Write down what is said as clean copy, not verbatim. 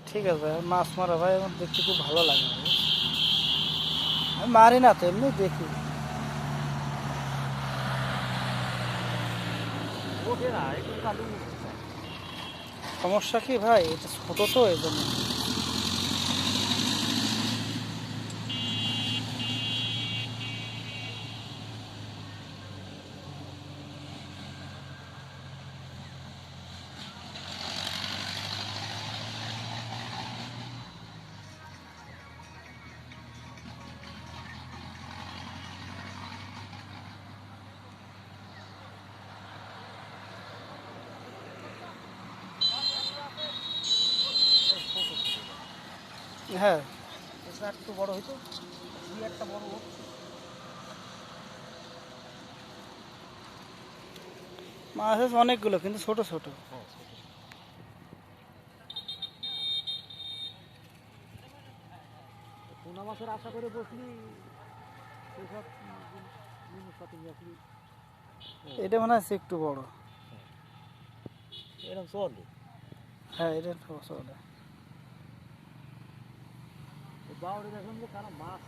ঠিক আছে ভাই, মাছ মারা ভাই আমার দেখতে খুব ভালো লাগে ভাই। আমি মারি না তো, এমনি দেখি। সমস্যা কি ভাই, এটা ছোট তো এই জন্য। হ্যাঁ, এটা একটু বড় হইতো, দুই একটা বড় হোক। মাছ আছে অনেকগুলো কিন্তু ছোট ছোট। হ্যাঁ, ছোট। পোনা মাছের আশা করে বসলি সেসব জিনিসপাতি নিয়ে আসলি। এটা মনে হয় একটু বড়। এরকম চলে। হ্যাঁ, এটা চলে। বাউরে দেখুন যে কারো মাছ